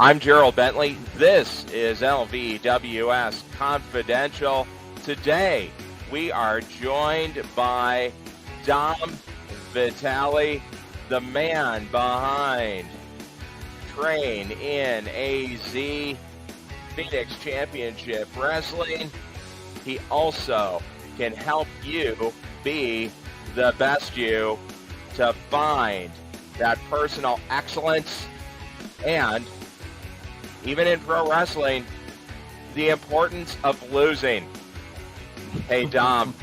I'm Gerald Bentley. This is LVWS Confidential. Today, we are joined by Dom Vitalli, the man behind Train in AZ, Phoenix Championship Wrestling. He also can help you be the best you to find that personal excellence and, even in pro wrestling, the importance of losing. Hey, Dom,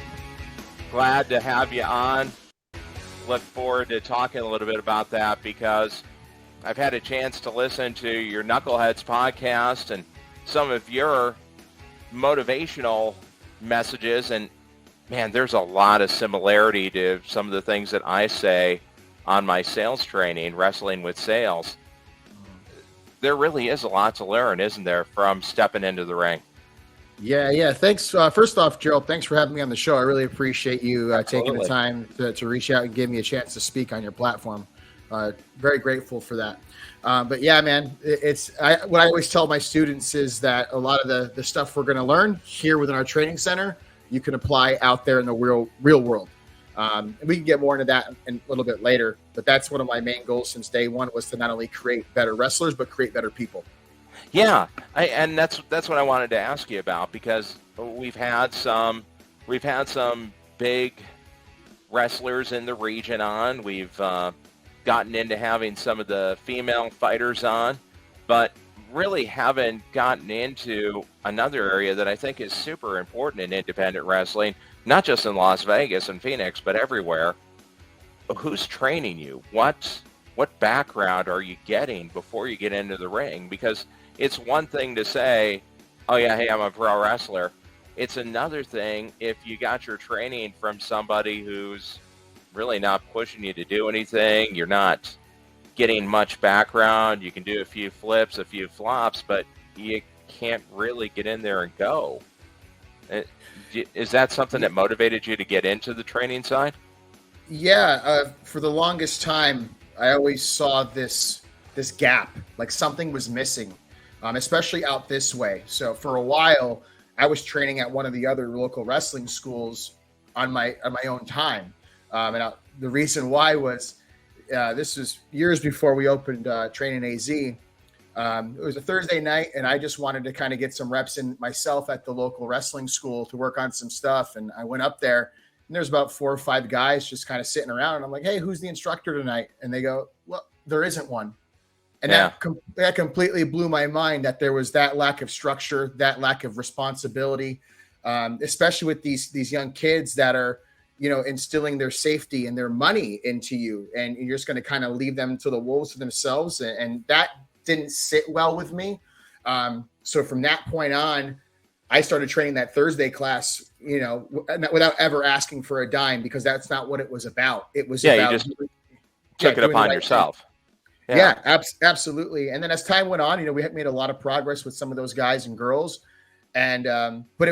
glad to have you on. Look forward to talking a little bit about that because I've had a chance to listen to your Knuckleheads podcast and some of your motivational messages. And, man, there's a lot of similarity to some of the things that I say on my sales training, Wrestling with Sales. There really is a lot to learn, isn't there, from stepping into the ring? Yeah. Thanks. First off, Gerald, thanks for having me on the show. I really appreciate you taking the time to reach out and give me a chance to speak on your platform. Very grateful for that. But yeah, man, what I always tell my students is that a lot of the stuff we're going to learn here within our training center, you can apply out there in the real world. And we can get more into that a little bit later, but that's one of my main goals since day one was to not only create better wrestlers, but create better people. Yeah, and that's what I wanted to ask you about because we've had some big wrestlers in the region on. We've gotten into having some of the female fighters on, but really haven't gotten into another area that I think is super important in independent wrestling, not just in Las Vegas and Phoenix, but everywhere. Who's training you? What background are you getting before you get into the ring? Because it's one thing to say, oh yeah, hey, I'm a pro wrestler. It's another thing if you got your training from somebody who's really not pushing you to do anything. You're not getting much background. You can do a few flips, a few flops, but you can't really get in there and go. Is that something that motivated you to get into the training side? Yeah, for the longest time, I always saw this gap, like something was missing, especially out this way. So for a while, I was training at one of the other local wrestling schools on my own time. The reason why was this was years before we opened Train in AZ. It was a Thursday night, and I just wanted to kind of get some reps in myself at the local wrestling school to work on some stuff. And I went up there, and there's about 4 or 5 guys just kind of sitting around. And I'm like, hey, who's the instructor tonight? And they go, well, there isn't one. And that completely blew my mind that there was that lack of structure, that lack of responsibility, especially with these young kids that are, instilling their safety and their money into you. And you're just going to kind of leave them to the wolves for themselves. And that didn't sit well with me. So from that point on, I started training that Thursday class, without ever asking for a dime, because that's not what it was about. It was about you just took it upon yourself. Yeah, absolutely. And then as time went on, we had made a lot of progress with some of those guys and girls. And, but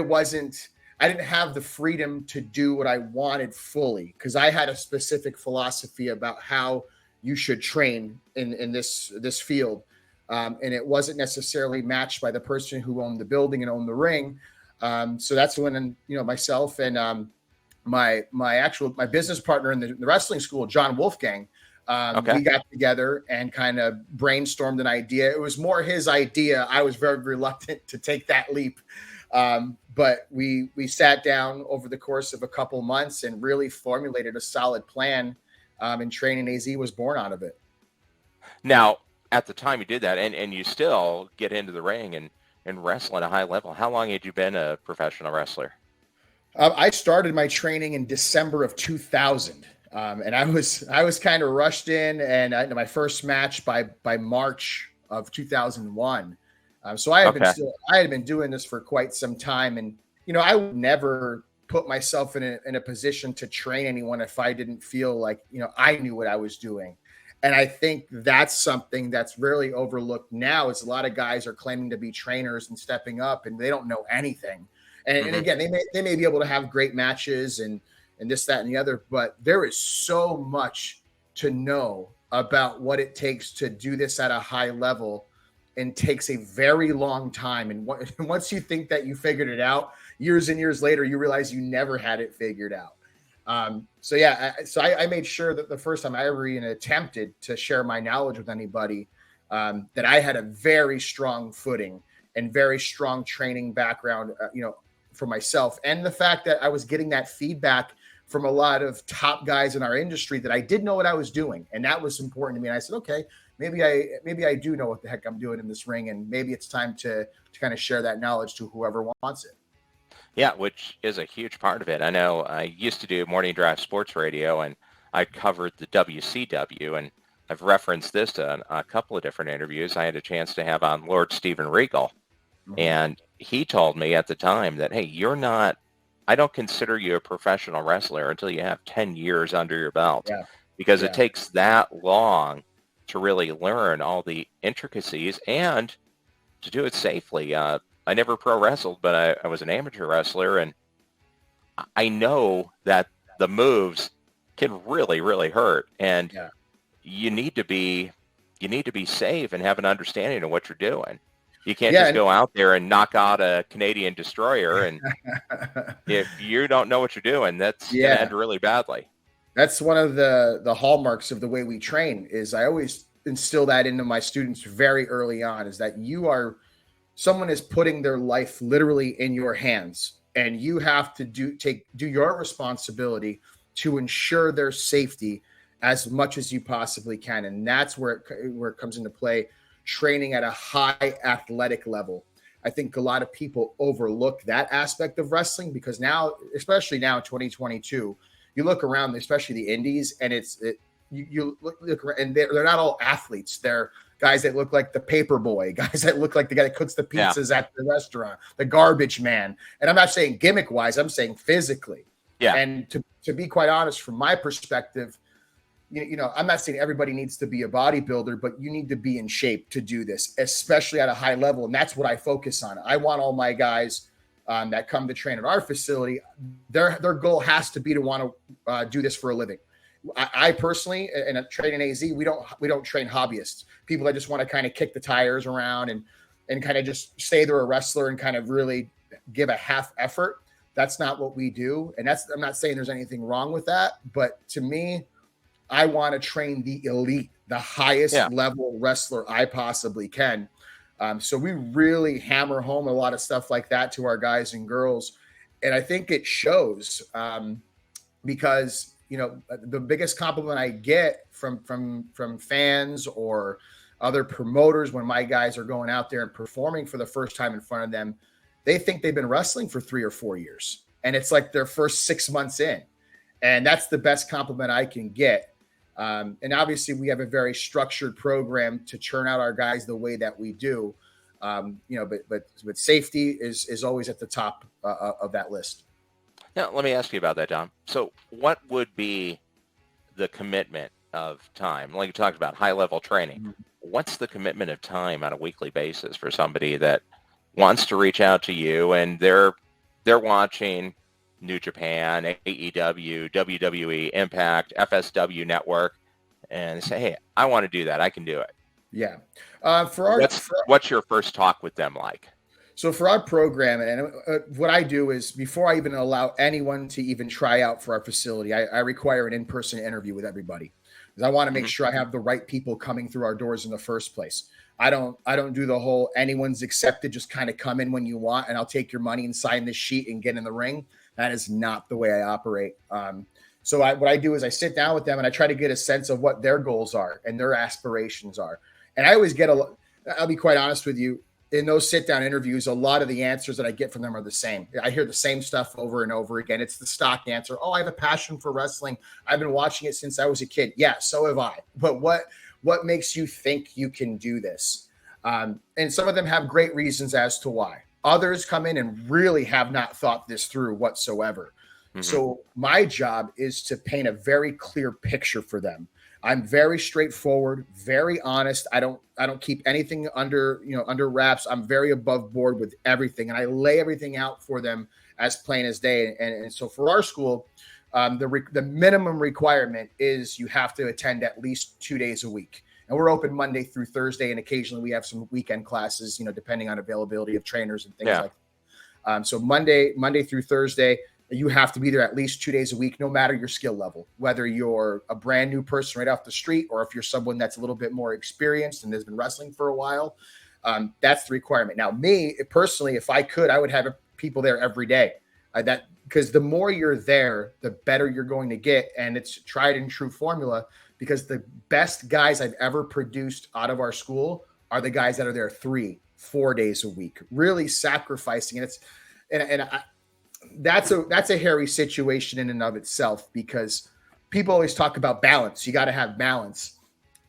I didn't have the freedom to do what I wanted fully because I had a specific philosophy about how you should train in this field. And it wasn't necessarily matched by the person who owned the building and owned the ring. So that's when, myself and my business partner in the wrestling school, John Wolfgang, we got together and kind of brainstormed an idea. It was more his idea. I was very reluctant to take that leap. But we sat down over the course of a couple months and really formulated a solid plan. And Training AZ was born out of it. Now, at the time you did that, and you still get into the ring and wrestle at a high level, how long had you been a professional wrestler? I started my training in December of 2000. And I was kind of rushed in, and my first match by March of 2001. So I had been doing this for quite some time, and I would never put myself in a position to train anyone if I didn't feel like I knew what I was doing. And I think that's something that's really overlooked now. Is a lot of guys are claiming to be trainers and stepping up, and they don't know anything. And again, they may be able to have great matches and this, that, and the other, but there is so much to know about what it takes to do this at a high level and takes a very long time. And once you think that you figured it out, years and years later, you realize you never had it figured out. So I made sure that the first time I ever even attempted to share my knowledge with anybody, that I had a very strong footing and very strong training background, for myself. And the fact that I was getting that feedback from a lot of top guys in our industry that I did know what I was doing. And that was important to me. And I said, okay, maybe I do know what the heck I'm doing in this ring. And maybe it's time to kind of share that knowledge to whoever wants it. Yeah, which is a huge part of it. I know I used to do morning drive sports radio, and I covered the WCW, and I've referenced this in a couple of different interviews. I had a chance to have on Lord Steven Regal, and he told me at the time that, hey, I don't consider you a professional wrestler until you have 10 years under your belt, because it takes that long to really learn all the intricacies and to do it safely. I never pro wrestled, but I was an amateur wrestler, and I know that the moves can really, really hurt, and you need to be safe and have an understanding of what you're doing. You can't just go out there and knock out a Canadian destroyer, and if you don't know what you're doing, that's going to end really badly. That's one of the hallmarks of the way we train. Is I always instill that into my students very early on, is that someone is putting their life literally in your hands, and you have to do your responsibility to ensure their safety as much as you possibly can. And that's where it comes into play, training at a high athletic level. I think a lot of people overlook that aspect of wrestling, because now, especially now in 2022, you look around, especially the indies, and you look around, and they're not all athletes. They're guys that look like the paper boy, guys that look like the guy that cooks the pizzas at the restaurant, the garbage man. And I'm not saying gimmick wise, I'm saying physically. Yeah. And to be quite honest, from my perspective, I'm not saying everybody needs to be a bodybuilder, but you need to be in shape to do this, especially at a high level. And that's what I focus on. I want all my guys that come to train at our facility, their goal has to be to want to do this for a living. I personally, and training AZ, we don't train hobbyists, people that just want to kind of kick the tires around and kind of just say they're a wrestler and kind of really give a half effort. That's not what we do. And I'm not saying there's anything wrong with that, but to me, I want to train the elite, the highest level wrestler I possibly can. So we really hammer home a lot of stuff like that to our guys and girls. And I think it shows because, the biggest compliment I get from fans or other promoters when my guys are going out there and performing for the first time in front of them, they think they've been wrestling for 3 or 4 years. And it's like their first 6 months in. And that's the best compliment I can get. And obviously we have a very structured program to churn out our guys the way that we do. But safety is always at the top of that list. Now, let me ask you about that, Dom. So what would be the commitment of time? Like you talked about high-level training. Mm-hmm. What's the commitment of time on a weekly basis for somebody that wants to reach out to you and they're watching New Japan, AEW, WWE, Impact, FSW Network, and say, hey, I want to do that. I can do it. Yeah. What's your first talk with them like? So for our program, and what I do is before I even allow anyone to even try out for our facility, I require an in-person interview with everybody, because I want to make sure I have the right people coming through our doors in the first place. I don't do the whole anyone's accepted, just kind of come in when you want and I'll take your money and sign this sheet and get in the ring. That is not the way I operate. So what I do is I sit down with them and I try to get a sense of what their goals are and their aspirations are. And I always get I'll be quite honest with you, in those sit-down interviews, a lot of the answers that I get from them are the same. I hear the same stuff over and over again. It's the stock answer. Oh, I have a passion for wrestling. I've been watching it since I was a kid. Yeah, so have I. But what makes you think you can do this? And some of them have great reasons as to why. Others come in and really have not thought this through whatsoever. Mm-hmm. So my job is to paint a very clear picture for them. I'm very straightforward, very honest. I don't keep anything under wraps. I'm very above board with everything, and I lay everything out for them as plain as day. And so for our school, the minimum requirement is you have to attend at least 2 days a week. And we're open Monday through Thursday, and occasionally we have some weekend classes, depending on availability of trainers and things like that. So Monday through Thursday, you have to be there at least 2 days a week, no matter your skill level, whether you're a brand new person right off the street or if you're someone that's a little bit more experienced and has been wrestling for a while. That's the requirement. Now, me personally, if I could, I would have people there every day. Because the more you're there, the better you're going to get. And it's tried and true formula, because the best guys I've ever produced out of our school are the guys that are there 3-4 days a week, really sacrificing. And that's a hairy situation in and of itself, because people always talk about balance. You got to have balance.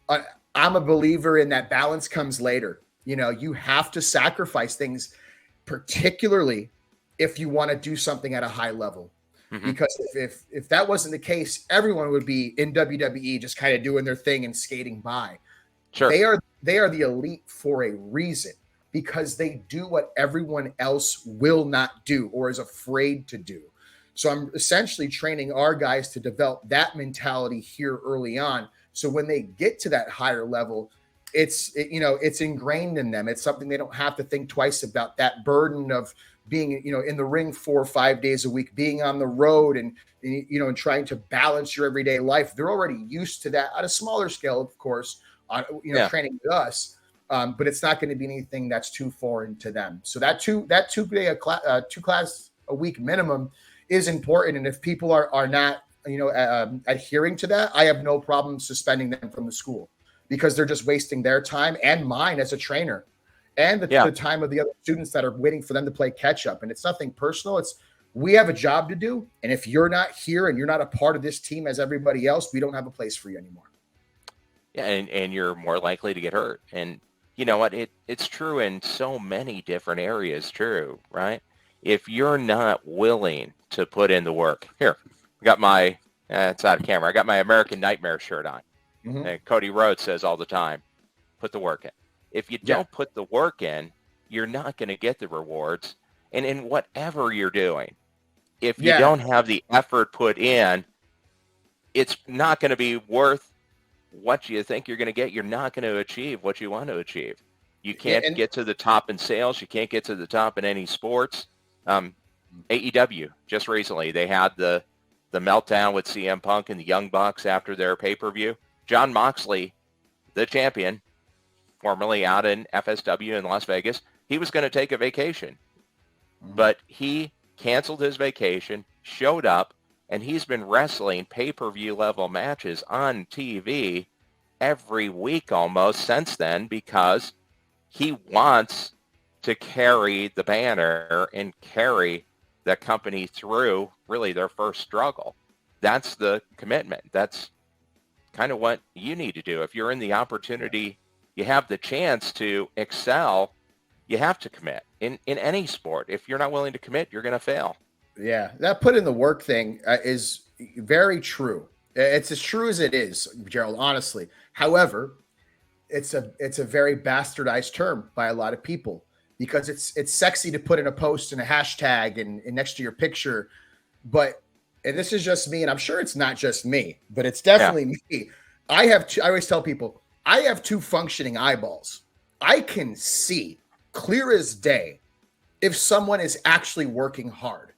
I'm a believer in that balance comes later. You have to sacrifice things, particularly if you want to do something at a high level. Mm-hmm. Because if that wasn't the case, everyone would be in WWE just kind of doing their thing and skating by. Sure. They are the elite for a reason, because they do what everyone else will not do or is afraid to do. So I'm essentially training our guys to develop that mentality here early on. So when they get to that higher level, it's ingrained in them. It's something they don't have to think twice about, that burden of being, in the ring 4 or 5 days a week, being on the road and trying to balance your everyday life. They're already used to that at a smaller scale, of course, training with us. But it's not going to be anything that's too foreign to them. So that two class a week minimum is important. And if people are not, adhering to that, I have no problem suspending them from the school, because they're just wasting their time and mine as a trainer, and the time of the other students that are waiting for them to play catch up. And it's nothing personal. We have a job to do. And if you're not here and you're not a part of this team as everybody else, we don't have a place for you anymore. Yeah. And you're more likely to get hurt. And you know what? It's true in so many different areas, true, right? If you're not willing to put in the work, here, I got my, it's out of camera. I got my American Nightmare shirt on. Mm-hmm. And Cody Rhodes says all the time, put the work in. If you don't put the work in, you're not going to get the rewards. And in whatever you're doing, if you don't have the effort put in, it's not going to be worth what you think you're going to get. You're not going to achieve what you want to achieve. You can't get to the top in sales. You can't get to the top in any sports. AEW, just recently, they had the meltdown with CM Punk and the Young Bucks after their pay-per-view. Jon Moxley, the champion, formerly out in FSW in Las Vegas, he was going to take a vacation. Mm-hmm. But he canceled his vacation, showed up, and he's been wrestling pay-per-view level matches on TV every week almost since then, because he wants to carry the banner and carry the company through really their first struggle. That's the commitment. That's kind of what you need to do. If you're in the opportunity, you have the chance to excel, you have to commit in any sport. If you're not willing to commit, you're going to fail. Yeah, that put in the work thing is very true. It's as true as it is, Gerald, honestly. However, it's a very bastardized term by a lot of people, because it's sexy to put in a post and a hashtag and next to your picture. But, and this is just me, and I'm sure it's not just me, but it's definitely me. I always tell people, I have 2 functioning eyeballs. I can see clear as day if someone is actually working hard.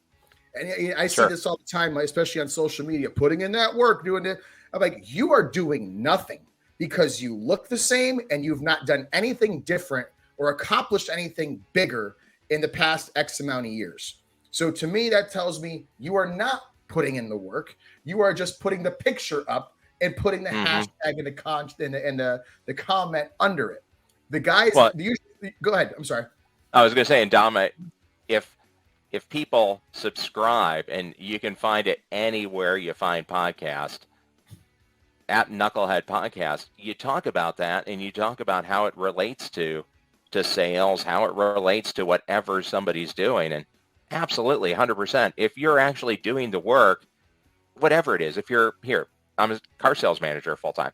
And I see this all the time, especially on social media, putting in that work, doing it. I'm like, you are doing nothing because you look the same and you've not done anything different or accomplished anything bigger in the past X amount of years. So to me, that tells me you are not putting in the work. You are just putting the picture up and putting the hashtag and the comment under it. The guys, go ahead. I'm sorry. I was going to say, and Dom, if people subscribe, and you can find it anywhere you find podcast, at Knucklehead Podcast, you talk about that, and you talk about how it relates to sales, how it relates to whatever somebody's doing. And absolutely, 100%. If you're actually doing the work, whatever it is, if you're here, I'm a car sales manager full-time.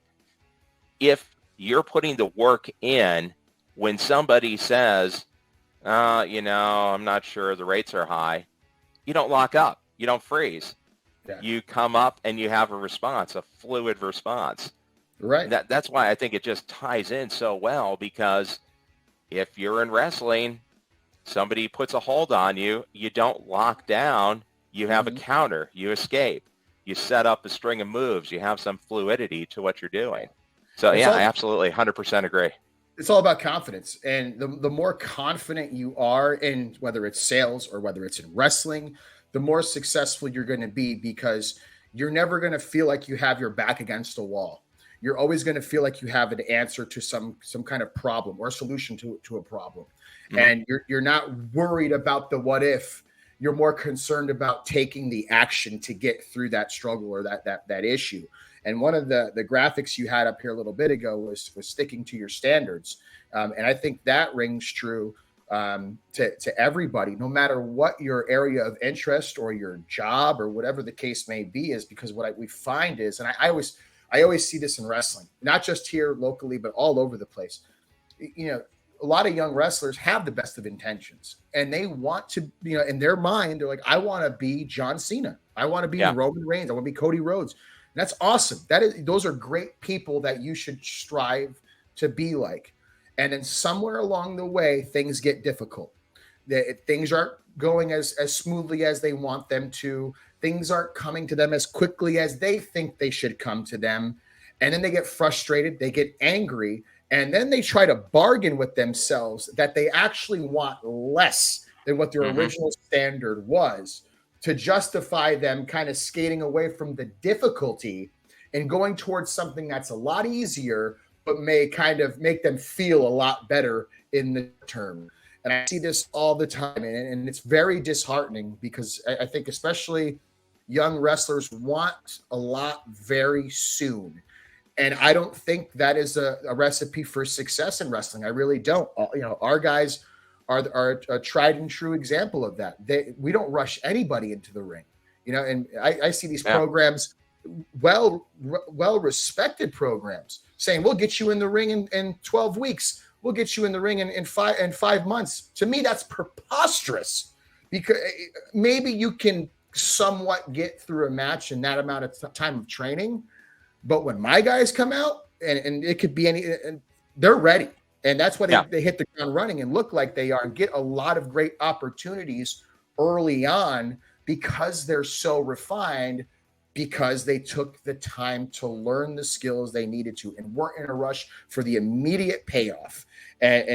If you're putting the work in, when somebody says, I'm not sure, the rates are high, you don't lock up. You don't freeze. Yeah. You come up and you have a response, a fluid response. Right. That's why I think it just ties in so well, because if you're in wrestling, somebody puts a hold on you, you don't lock down, you have a Mhm. counter, you escape, you set up a string of moves, you have some fluidity to what you're doing. So It's yeah, all I absolutely 100% agree. it's all about confidence. And the more confident you are in whether it's sales or whether it's in wrestling, the more successful you're going to be, because you're never going to feel like you have your back against a wall. You're always going to feel like you have an answer to some kind of problem or a solution to a problem. Hmm. And you're not worried about the what if. You're more concerned about taking the action to get through that struggle or that issue. And one of the graphics you had up here a little bit ago was sticking to your standards, and I think that rings true to everybody, no matter what your area of interest or your job or whatever the case may be. Is because we find is, and I always see this in wrestling, not just here locally, but all over the place. You know, a lot of young wrestlers have the best of intentions, and they want to, in their mind, they're like, I want to be John Cena, I want to be Yeah. Roman Reigns, I want to be Cody Rhodes. And that's awesome. Those are great people that you should strive to be like. And then somewhere along the way, things get difficult. Things aren't going as smoothly as they want them to. Things aren't coming to them as quickly as they think they should come to them. And then they get frustrated, they get angry, and then they try to bargain with themselves that they actually want less than what their Hmm. original standard was, to justify them kind of skating away from the difficulty and going towards something that's a lot easier, but may kind of make them feel a lot better in the term. And I see this all the time, and it's very disheartening, because I think especially young wrestlers want a lot very soon. And I don't think that is a recipe for success in wrestling. I really don't. Our guys are a tried and true example of that. We don't rush anybody into the ring. And I see these Yeah. programs, well respected programs, saying we'll get you in the ring in 12 weeks. We'll get you in the ring in 5 months. To me, that's preposterous, because maybe you can somewhat get through a match in that amount of time of training. But when my guys come out, and it could be and they're ready. And that's why Yeah. they hit the ground running and look like they are, and get a lot of great opportunities early on, because they're so refined, because they took the time to learn the skills they needed to and weren't in a rush for the immediate payoff. And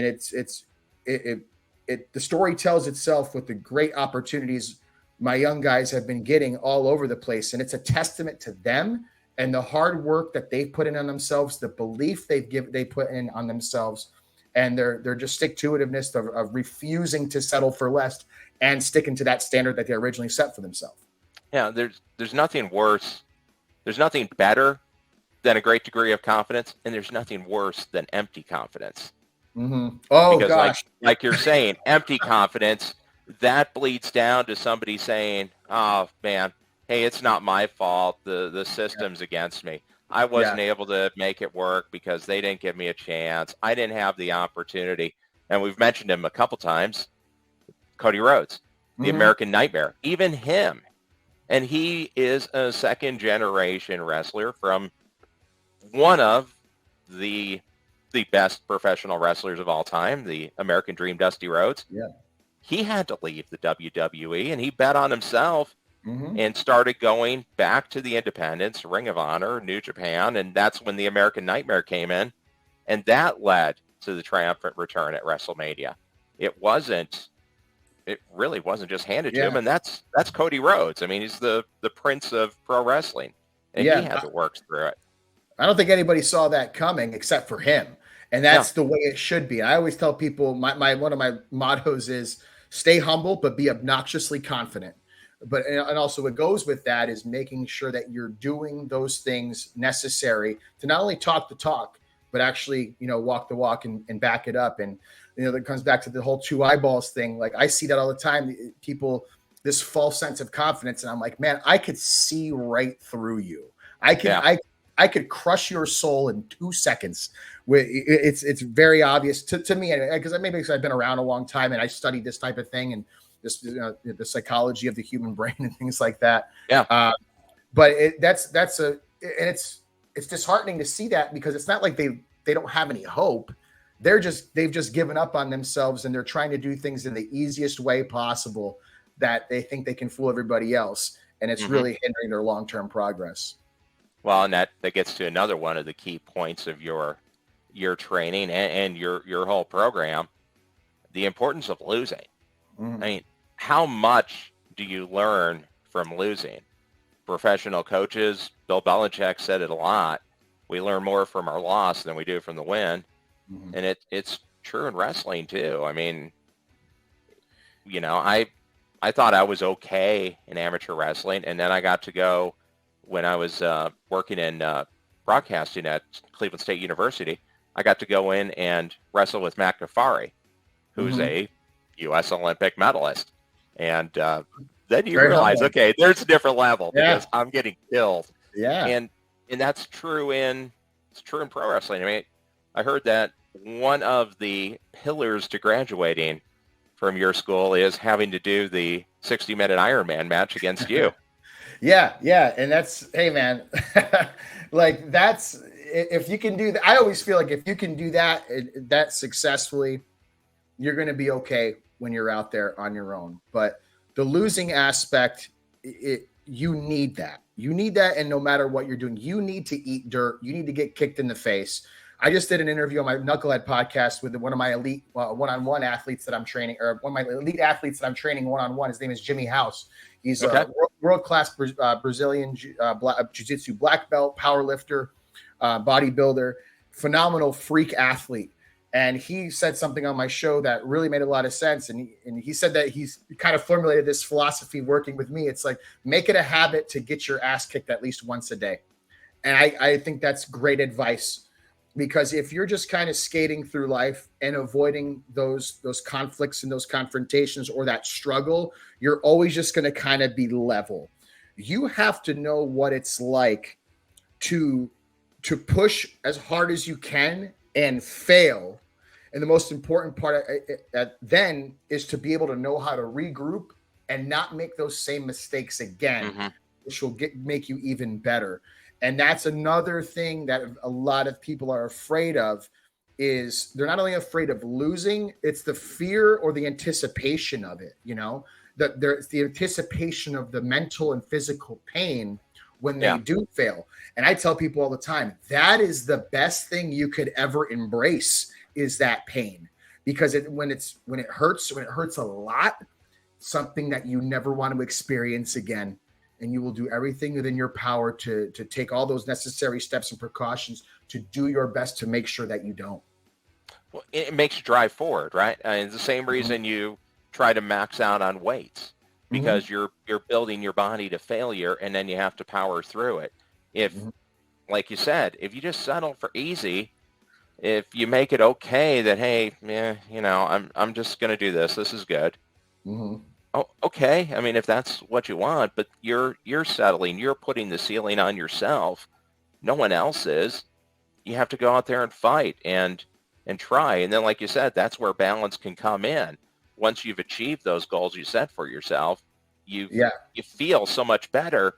the story tells itself with the great opportunities my young guys have been getting all over the place. And it's a testament to them and the hard work that they've put in on themselves, the belief they put in on themselves, and their just stick-to-itiveness of refusing to settle for less and sticking to that standard that they originally set for themselves. Yeah. There's nothing worse. There's nothing better than a great degree of confidence, and there's nothing worse than empty confidence. Mm-hmm. Oh Because gosh, like you're saying, empty confidence, that bleeds down to somebody saying, oh man, hey, it's not my fault. The system's against me. I yeah. wasn't able to make it work because they didn't give me a chance. I didn't have the opportunity. And we've mentioned him a couple times, Cody Rhodes, the Mm-hmm. American Nightmare, even him. And he is a second generation wrestler from one of the best professional wrestlers of all time, the American Dream, Dusty Rhodes. Yeah. He had to leave the WWE, and he bet on himself Mm-hmm. and started going back to the independents, Ring of Honor, New Japan, and that's when the American Nightmare came in, and that led to the triumphant return at WrestleMania. It really wasn't just handed to him, Yeah. and that's Cody Rhodes. I mean, he's the prince of pro wrestling, and he Yeah. had to work through it. I don't think anybody saw that coming except for him. And No, that's the way it should be. I always tell people, my one of my mottos is stay humble, but be obnoxiously confident. And also what goes with that is making sure that you're doing those things necessary to not only talk the talk, but actually, walk the walk and back it up. And, that comes back to the whole two eyeballs thing. Like I see that all the time. People, this false sense of confidence. And I'm like, man, I could see right through you. I can, yeah, I could crush your soul in 2 seconds. It's very obvious to me, because maybe I've been around a long time and I studied this type of thing and this the psychology of the human brain and things like that. yeah, But it's it's disheartening to see that, because it's not like they don't have any hope. They've just given up on themselves, and they're trying to do things in the easiest way possible that they think they can fool everybody else. And it's really hindering their long-term progress. Well, and that gets to another one of the key points of your training and your whole program, the importance of losing. I mean, how much do you learn from losing? Professional coaches, Bill Belichick said it a lot. We learn more from our loss than we do from the win. And it's true in wrestling too. I mean, you know, I thought I was okay in amateur wrestling, and then I got to go when I was working in broadcasting at Cleveland State University. I got to go in and wrestle with Matt Ghaffari, who's a U.S. Olympic medalist. And then you realize, okay, there's a different level because I'm getting killed. Yeah. And that's true in pro wrestling. I mean, I heard that one of the pillars to graduating from your school is having to do the 60-minute Ironman match against you. Yeah. And that's, hey man, like that's, if you can do that, I always feel like if you can do that successfully, you're going to be okay when you're out there on your own. But the losing aspect, you need that. You need that. And no matter what you're doing, you need to eat dirt. You need to get kicked in the face. I just did an interview on my Knucklehead podcast with one of my elite one-on-one athletes that I'm training, or one of my elite athletes that I'm training one-on-one. His name is Jimmy House. He's a world-class Brazilian jiu-jitsu black belt, power lifter, bodybuilder, phenomenal freak athlete. And he said something on my show that really made a lot of sense. And he said that he's kind of formulated this philosophy working with me. It's like, make it a habit to get your ass kicked at least once a day. And I think that's great advice, because if you're just kind of skating through life and avoiding those conflicts and those confrontations or that struggle, you're always just going to kind of be level. You have to know what it's like to push as hard as you can and fail. And the most important part then is to be able to know how to regroup and not make those same mistakes again, which will make you even better. And that's another thing that a lot of people are afraid of, is they're not only afraid of losing, it's the fear or the anticipation of it. You know, it's the anticipation of the mental and physical pain when they do fail. And I tell people all the time, that is the best thing you could ever embrace, is that pain, because when it hurts a lot, something that you never want to experience again. And you will do everything within your power to take all those necessary steps and precautions to do your best to make sure that you don't. Well, it makes you drive forward, right? It's the same reason you try to max out on weights, because you're building your body to failure, and then you have to power through it. If, like you said, if you just settle for easy, if you make it okay that, hey, you know, I'm just going to do this. This is good. Oh, okay. I mean, if that's what you want, but you're settling, you're putting the ceiling on yourself. No one else is. You have to go out there and fight and try. And then, like you said, that's where balance can come in. Once you've achieved those goals you set for yourself, you feel so much better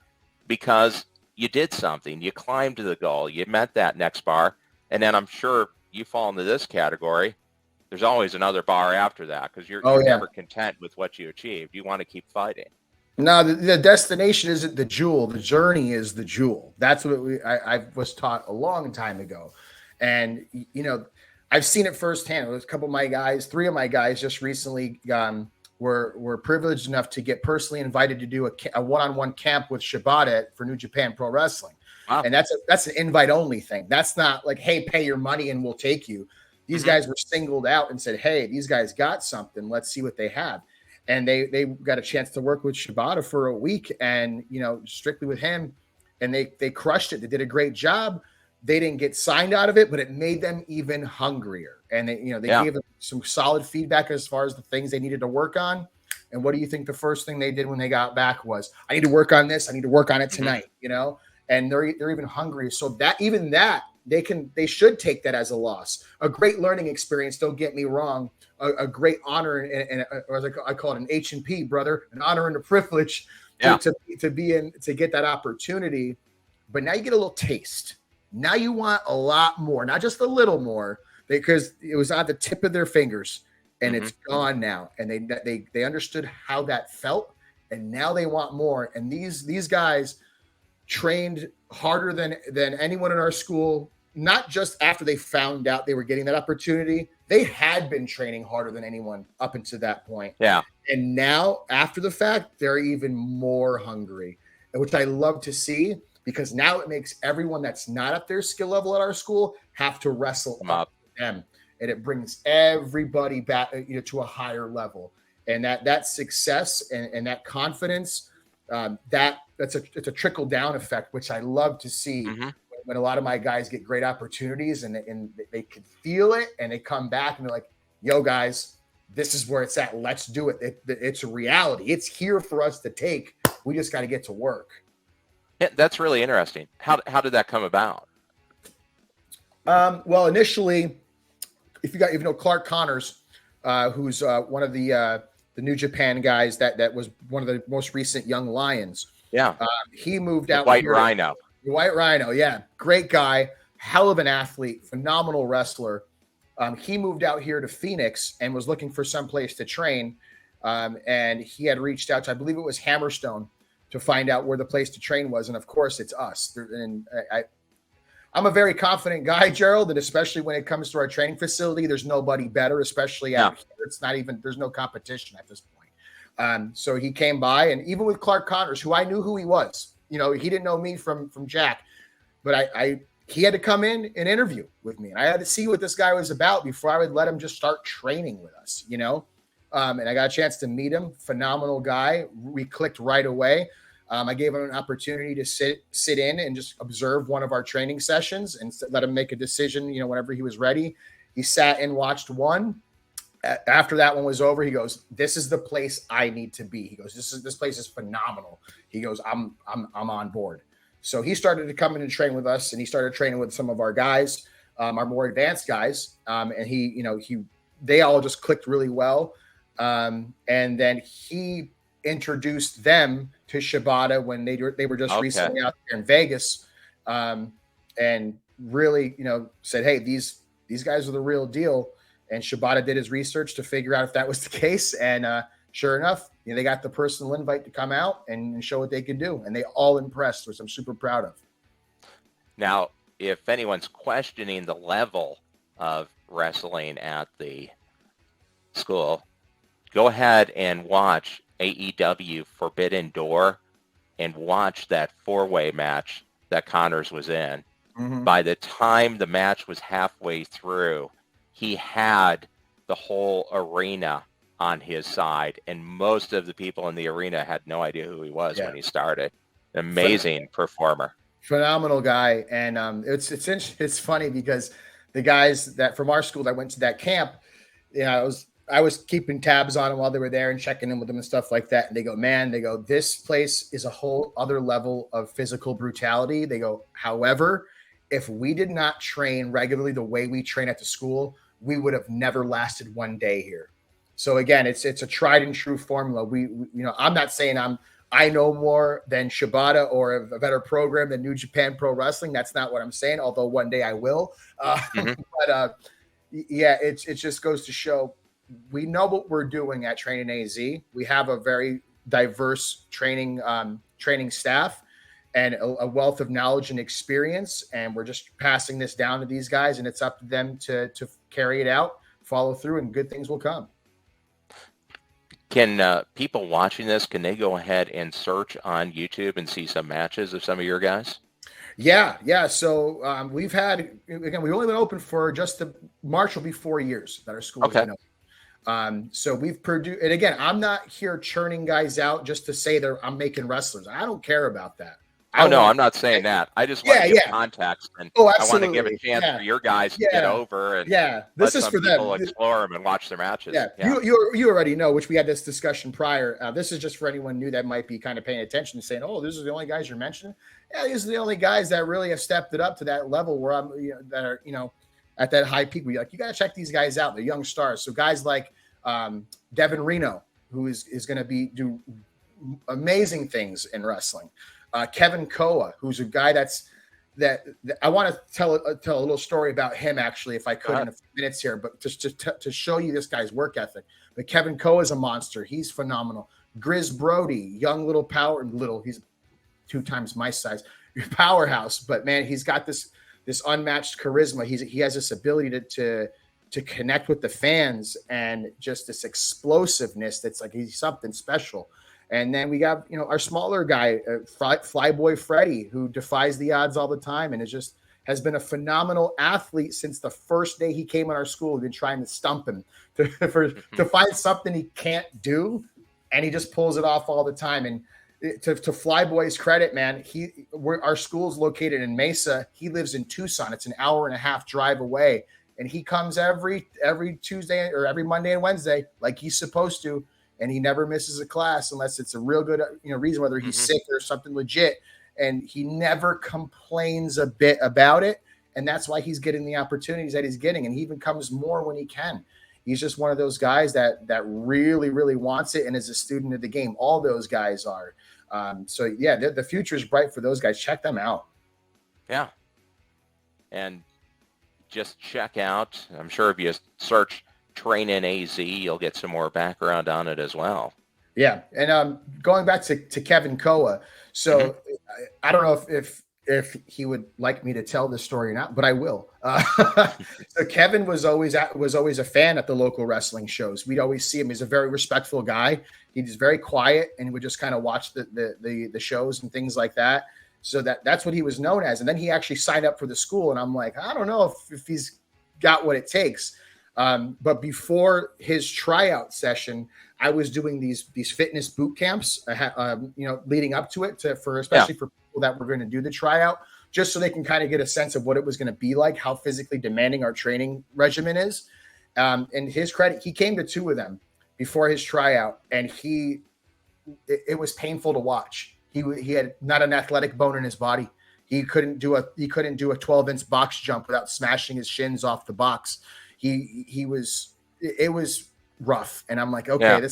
because you did something. You climbed to the goal. You met that next bar. And then I'm sure you fall into this category. There's always another bar after that, because you're never content with what you achieved. You want to keep fighting. No, the destination isn't the jewel. The journey is the jewel. That's what I was taught a long time ago. And, you know, I've seen it firsthand. There's a couple of my guys, 3 of my guys just recently were privileged enough to get personally invited to do a one-on-one camp with Shibata for New Japan Pro Wrestling. Wow. And that's an invite-only thing. That's not like, hey, pay your money and we'll take you. These guys were singled out and said, hey, these guys got something. Let's see what they have. And they got a chance to work with Shibata for a week, and, you know, strictly with him. And they crushed it. They did a great job. They didn't get signed out of it, but it made them even hungrier. And they gave them some solid feedback as far as the things they needed to work on. And what do you think the first thing they did when they got back was, I need to work on this. I need to work on it tonight, you know? And they're even hungrier. So they should take that as a loss. A great learning experience, don't get me wrong. A great honor, and or as I call it, an H&P, brother, an honor and a privilege to get that opportunity. But now you get a little taste. Now you want a lot more, not just a little more, because it was on the tip of their fingers and it's gone now. And they understood how that felt, and now they want more. And these guys trained harder than anyone in our school, not just after they found out they were getting that opportunity. They had been training harder than anyone up until that point. Yeah. And now, after the fact, they're even more hungry, which I love to see, because now it makes everyone that's not at their skill level at our school have to wrestle up with them. And it brings everybody back, to a higher level. And that success and that confidence, it's a trickle down effect, which I love to see when a lot of my guys get great opportunities and they can feel it, and they come back and they're like, yo, guys, this is where it's at. Let's do it. It's a reality. It's here for us to take. We just got to get to work. Yeah, that's really interesting. How did that come about? Well, initially, if you know Clark Connors, who's one of the New Japan guys that was one of the most recent Young Lions. Yeah. He moved out. White Rhino. The White Rhino, yeah. Great guy, hell of an athlete, phenomenal wrestler. He moved out here to Phoenix and was looking for some place to train. And he had reached out to, I believe it was Hammerstone, to find out where the place to train was. And of course, it's us. And I'm a very confident guy, Gerald, and especially when it comes to our training facility, there's nobody better, especially out here. It's not even, there's no competition at this point. So he came by, and even with Clark Connors, who I knew who he was, he didn't know me from Jack, but he had to come in and interview with me, and I had to see what this guy was about before I would let him just start training with us, and I got a chance to meet him. Phenomenal guy. We clicked right away. I gave him an opportunity to sit in and just observe one of our training sessions and let him make a decision, whenever he was ready. He sat and watched one. After that one was over, he goes, "This is the place I need to be." He goes, "This place is phenomenal." He goes, I'm on board." So he started to come in and train with us, and he started training with some of our guys, our more advanced guys. And they all just clicked really well. And then he introduced them to Shibata when they were just recently out there in Vegas, and really, said, "Hey, these guys are the real deal." And Shibata did his research to figure out if that was the case. And sure enough, they got the personal invite to come out and show what they could do. And they all impressed, which I'm super proud of. Now, if anyone's questioning the level of wrestling at the school, go ahead and watch AEW Forbidden Door and watch that four-way match that Connors was in. By the time the match was halfway through, he had the whole arena on his side, and most of the people in the arena had no idea who he was when he started. Amazing performer. Phenomenal guy. And it's funny because the guys that from our school that went to that camp, I was keeping tabs on them while they were there and checking in with them and stuff like that. And they go, "This place is a whole other level of physical brutality." They go, "However, if we did not train regularly the way we train at the school, we would have never lasted one day here." So again, it's a tried and true formula. We I'm not saying I know more than Shibata or a better program than New Japan Pro Wrestling. That's not what I'm saying, although one day I will. But it just goes to show we know what we're doing at Training AZ. We have a very diverse training staff and a wealth of knowledge and experience, and we're just passing this down to these guys, and it's up to them to carry it out, follow through, and good things will come. Can people watching this, can they go ahead and search on YouTube and see some matches of some of your guys? Yeah. So we've only been open for just the March will be 4 years that our school has been open. So we've produced, and again, I'm not here churning guys out just to say that I'm making wrestlers. I don't care about that. I'm not saying that. I just want to give context, and I want to give a chance for your guys to get over and this is for them. Explore them and watch their matches. You already know, which we had this discussion prior. This is just for anyone new that might be kind of paying attention and saying, "Oh, these are the only guys you're mentioning." Yeah, these are the only guys that really have stepped it up to that level where I'm, that are at that high peak. You got to check these guys out. They're young stars. So guys like Devin Reno, who is going to do amazing things in wrestling. Kevin Koa, who's a guy that's, that I want to tell a little story about him, actually, if I Go could, in ahead. a few minutes here, but just to show you this guy's work ethic. But Kevin Coe is a monster. He's phenomenal. Grizz Brody, young little power, little, he's 2 times my size, powerhouse. But man, he's got this unmatched charisma. He has this ability to connect with the fans, and just this explosiveness that's like he's something special. And then we got, our smaller guy, Flyboy Freddie, who defies the odds all the time and has been a phenomenal athlete since the first day he came in our school. We've been trying to stump him to find something he can't do, and he just pulls it off all the time. And to Flyboy's credit, man, our school's located in Mesa. He lives in Tucson. It's an hour and a half drive away, and he comes every Tuesday or every Monday and Wednesday like he's supposed to. And he never misses a class unless it's a real good, reason, whether he's sick or something legit. And he never complains a bit about it. And that's why he's getting the opportunities that he's getting. And he even comes more when he can. He's just one of those guys that really, really wants it and is a student of the game. All those guys are. So yeah, the future is bright for those guys. Check them out. Yeah. And just check out, I'm sure if you search Train in AZ, you'll get some more background on it as well. Yeah. And going back to Kevin Coa. So I don't know if he would like me to tell this story or not, but I will. So Kevin was always a fan at the local wrestling shows. We'd always see him. He's a very respectful guy. He's very quiet and would just kind of watch the shows and things like that. So that's what he was known as. And then he actually signed up for the school. And I'm like, I don't know if he's got what it takes. But before his tryout session, I was doing these fitness boot camps, leading up to it especially for people that were going to do the tryout, just so they can kind of get a sense of what it was going to be like, how physically demanding our training regimen is. And his credit, he came to 2 of them before his tryout, and it was painful to watch. He had not an athletic bone in his body. He couldn't do a 12-inch box jump without smashing his shins off the box. It was rough. And I'm like, okay,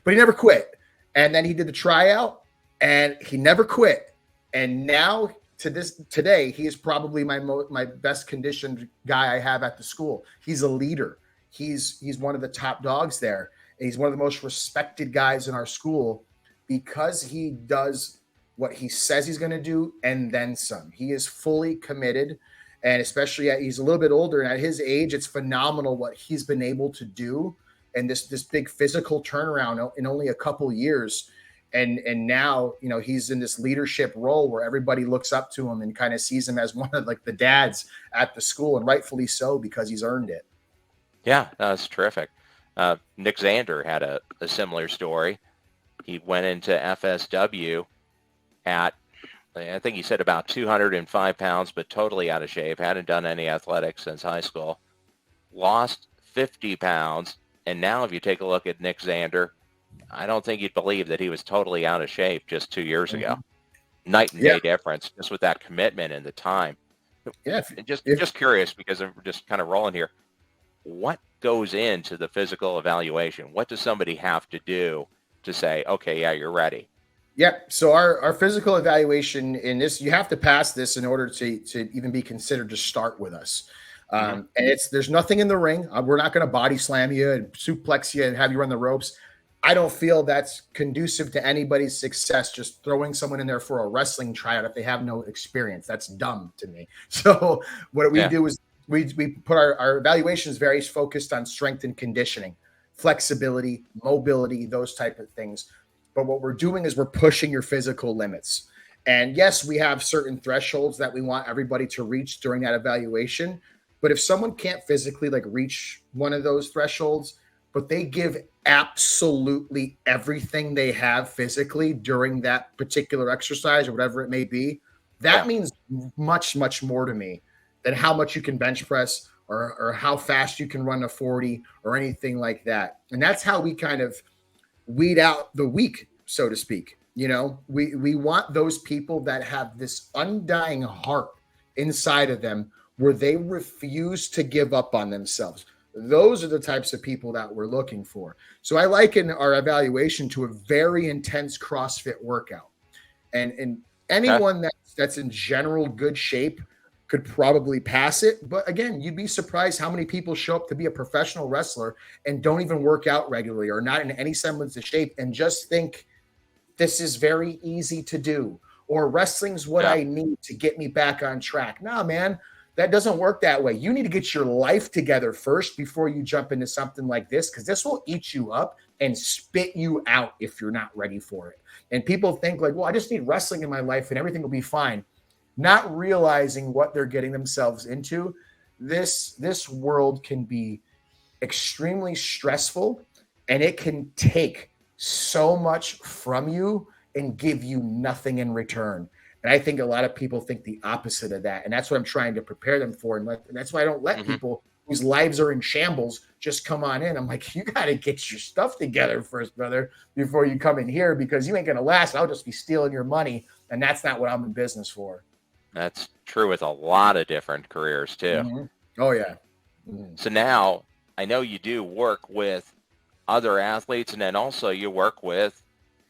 but he never quit. And then he did the tryout and he never quit. And now today, he is probably my best conditioned guy I have at the school. He's a leader. He's one of the top dogs there. He's one of the most respected guys in our school because he does what he says he's going to do and then some. He is fully committed. And especially he's a little bit older, and at his age, it's phenomenal what he's been able to do, and this big physical turnaround in only a couple years. And now, he's in this leadership role where everybody looks up to him and kind of sees him as one of like the dads at the school, and rightfully so, because he's earned it. Yeah, that's terrific. Nick Zander had a similar story. He went into FSW at, I think he said about 205 pounds, but totally out of shape. Hadn't done any athletics since high school. Lost 50 pounds. And now if you take a look at Nick Zander, I don't think you'd believe that he was totally out of shape just 2 years ago. Night and day difference, just with that commitment and the time. Yeah. Just curious, because I'm just kind of rolling here. What goes into the physical evaluation? What does somebody have to do to say, okay, yeah, you're ready? Yep. So our physical evaluation in this, you have to pass this in order to even be considered to start with us. And there's nothing in the ring. We're not going to body slam you and suplex you and have you run the ropes. I don't feel that's conducive to anybody's success, just throwing someone in there for a wrestling tryout if they have no experience. That's dumb to me. So what we do is we put our evaluations very focused on strength and conditioning, flexibility, mobility, those type of things. But what we're doing is we're pushing your physical limits. And yes, we have certain thresholds that we want everybody to reach during that evaluation. But if someone can't physically reach one of those thresholds, but they give absolutely everything they have physically during that particular exercise or whatever it may be, that means much, much more to me than how much you can bench press or how fast you can run a 40 or anything like that. And that's how we kind of weed out the weak, so to speak. We want those people that have this undying heart inside of them where they refuse to give up on themselves. Those are the types of people that we're looking for. So I liken our evaluation to a very intense CrossFit workout. And Okay. anyone that's in general good shape could probably pass it. But again, you'd be surprised how many people show up to be a professional wrestler and don't even work out regularly or not in any semblance of shape and just think this is very easy to do, or wrestling's what Yeah. I need to get me back on track. Nah, man, that doesn't work that way. You need to get your life together first before you jump into something like this, because this will eat you up and spit you out if you're not ready for it. And people think like, well, I just need wrestling in my life and everything will be fine, not realizing what they're getting themselves into. This world can be extremely stressful, and it can take so much from you and give you nothing in return. And I think a lot of people think the opposite of that. And that's what I'm trying to prepare them for. And that's why I don't let Hmm. people whose lives are in shambles just come on in. I'm like, you got to get your stuff together first, brother, before you come in here, because you ain't going to last. I'll just be stealing your money. And that's not what I'm in business for. That's true with a lot of different careers too. Mm-hmm. Oh, yeah. Mm-hmm. So now I know you do work with other athletes, and then also you work with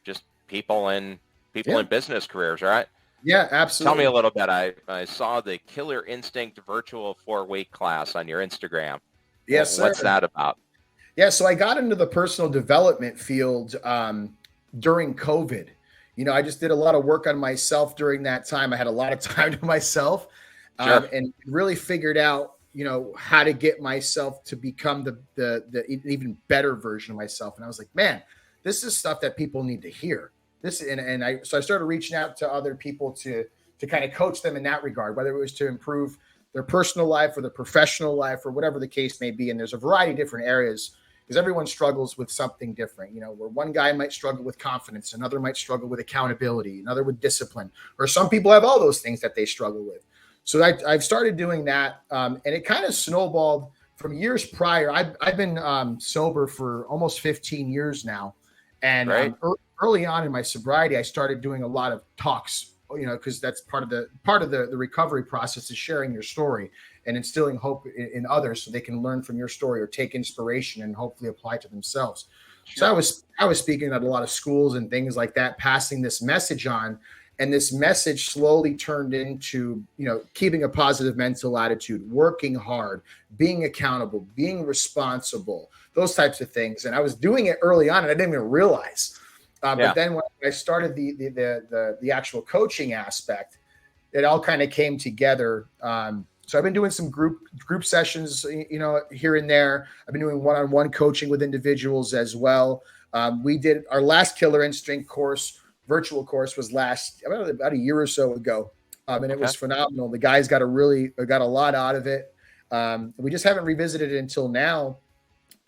just people in Yeah. business careers, right? Yeah, Tell me a absolutely. little bit. I saw the Killer Instinct virtual 4-week class on your Instagram. Yes, What's sir. that about? Yeah, so I got into the personal development field during COVID. I just did a lot of work on myself during that time. I had a lot of time to myself, Sure. and really figured out, how to get myself to become the even better version of myself. And I was like, man, this is stuff that people need to hear. This and I started reaching out to other people to kind of coach them in that regard, whether it was to improve their personal life or their professional life or whatever the case may be. And there's a variety of different areas because everyone struggles with something different. Where one guy might struggle with confidence, another might struggle with accountability, another with discipline, or some people have all those things that they struggle with. So I've started doing that, and it kind of snowballed from years prior. I've been sober for almost 15 years now, and Great. early on in my sobriety, I started doing a lot of talks. Because that's part of the recovery process is sharing your story and instilling hope in others so they can learn from your story or take inspiration and hopefully apply it to themselves. So Sure. I was speaking at a lot of schools and things like that, passing this message on, and this message slowly turned into, keeping a positive mental attitude, working hard, being accountable, being responsible, those types of things. And I was doing it early on and I didn't even realize. But Yeah. then when I started the actual coaching aspect, it all kind of came together. So I've been doing some group sessions, here and there. I've been doing one-on-one coaching with individuals as well. We did our last Killer Instinct course, virtual course, was about a year or so ago, and it Okay. was phenomenal. The guys got a lot out of it. We just haven't revisited it until now,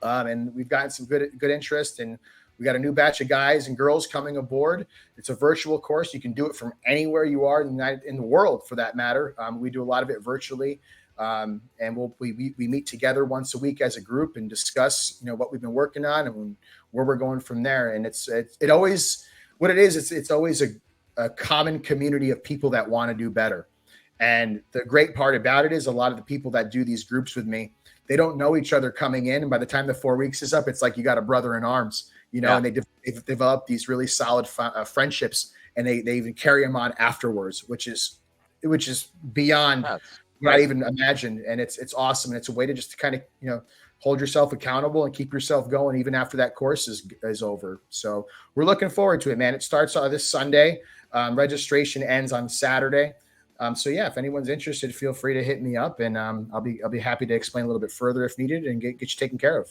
and we've gotten some good interest, and we got a new batch of guys and girls coming aboard. It's a virtual course. You can do it from anywhere you are in the world, for that matter. We do a lot of it virtually, and we meet together once a week as a group and discuss, what we've been working on and where we're going from there. And it always what it is. It's always a common community of people that want to do better. And the great part about it is a lot of the people that do these groups with me, they don't know each other coming in. And by the time the 4 weeks is up, it's like you got a brother in arms, Yeah. and they've developed these really solid friendships, and they even carry them on afterwards, which is beyond That's what I great. even imagined. And it's awesome. And it's a way to just kind of, hold yourself accountable and keep yourself going even after that course is over. So we're looking forward to it, man. It starts this Sunday. Registration ends on Saturday. So yeah, if anyone's interested, feel free to hit me up, and I'll be happy to explain a little bit further if needed and get you taken care of.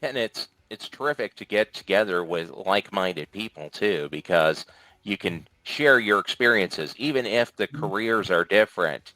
And it's terrific to get together with like-minded people too, because you can share your experiences, even if the careers are different.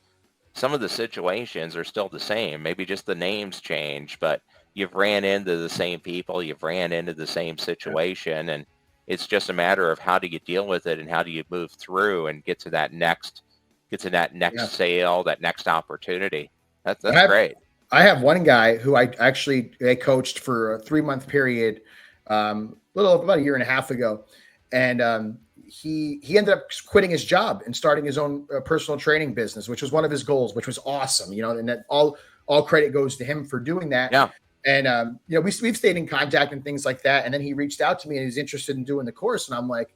Some of the situations are still the same. Maybe just the names change, but you've ran into the same people, you've ran into the same Yeah. situation, and it's just a matter of how do you deal with it and how do you move through and get to that next Yeah. sale, that next opportunity. I That's have great. I have one guy who I coached for a 3 month period, little about a year and a half ago, and he ended up quitting his job and starting his own personal training business, which was one of his goals, which was awesome. And that all credit goes to him for doing that. Yeah. And we've stayed in contact and things like that. And then he reached out to me and he's interested in doing the course, and I'm like,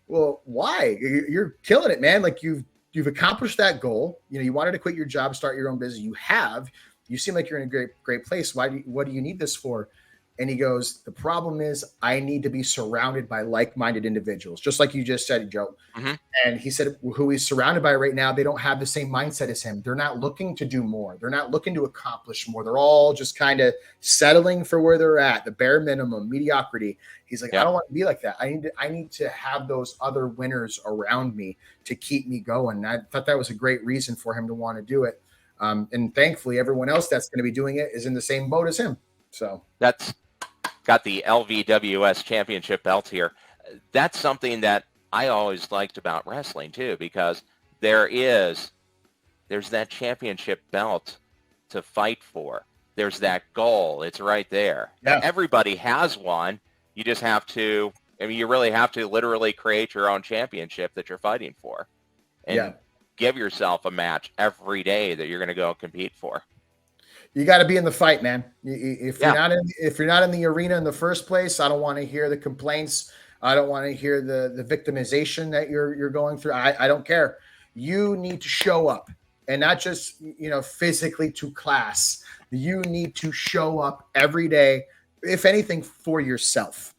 Well, why? You're killing it, man. Like you've accomplished that goal. You know, you wanted to quit your job, start your own business. You have. You seem like you're in a great place. What do you need this for? And he goes, the problem is I need to be surrounded by like-minded individuals, just like you just said, Joe. Mm-hmm. And he said who he's surrounded by right now, they don't have the same mindset as him. They're not looking to do more. They're not looking to accomplish more. They're all just kind of settling for where they're at, the bare minimum, mediocrity. He's like, I don't want to be like that. I need to have those other winners around me to keep me going. And I thought that was a great reason for him to want to do it. And thankfully, everyone else that's going to be doing it is in the same boat as him. So that's got the LVWS championship belt here. That's something that I always liked about wrestling too, because there's that championship belt to fight for. There's that goal. It's right there. Yeah. Everybody has one. You just have to, you really have to literally create your own championship that you're fighting for. And give yourself a match every day that you're going to go compete for. You got to be in the fight, man. If you're not in the arena in the first place, I don't want to hear the complaints. I don't want to hear the victimization that you're going through. I don't care. You need to show up, and not just physically to class. You need to show up every day, if anything, for yourself.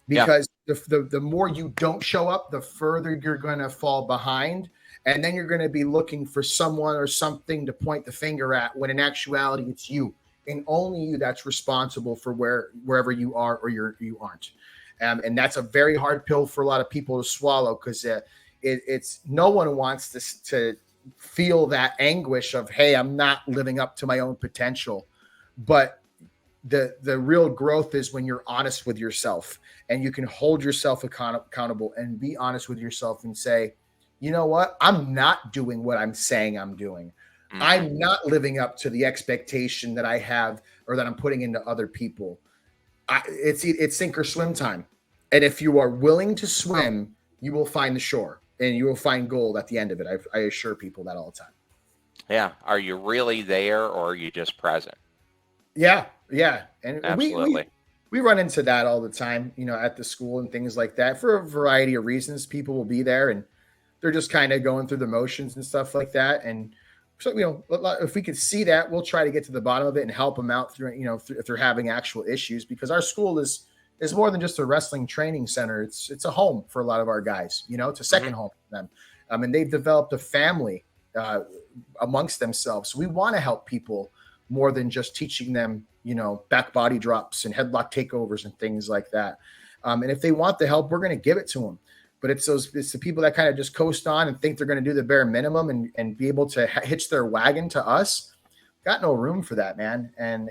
Because the more you don't show up, the further you're going to fall behind. And then you're going to be looking for someone or something to point the finger at, when in actuality it's you and only you that's responsible for wherever you are or you aren't. And that's a very hard pill for a lot of people to swallow, because it's no one wants to feel that anguish of, hey, I'm not living up to my own potential. But the real growth is when you're honest with yourself and you can hold yourself accountable and be honest with yourself and say, you know what? I'm not doing what I'm saying I'm doing. Mm-hmm. I'm not living up to the expectation that I have or that I'm putting into other people. It's sink or swim time. And if you are willing to swim, you will find the shore and you will find gold at the end of it. I assure people that all the time. Yeah. Are you really there, or are you just present? Yeah. Yeah. And absolutely. We run into that all the time, at the school and things like that. For a variety of reasons, people will be there and they're just kind of going through the motions and stuff like that. And so, if we could see that, we'll try to get to the bottom of it and help them out through, if they're having actual issues, because our school is more than just a wrestling training center. It's a home for a lot of our guys, it's a second home for them. And they've developed a family amongst themselves. So we want to help people more than just teaching them, back body drops and headlock takeovers and things like that. And if they want the help, we're going to give it to them. But it's the people that kind of just coast on and think they're going to do the bare minimum and be able to hitch their wagon to us. Got no room for that, man. And,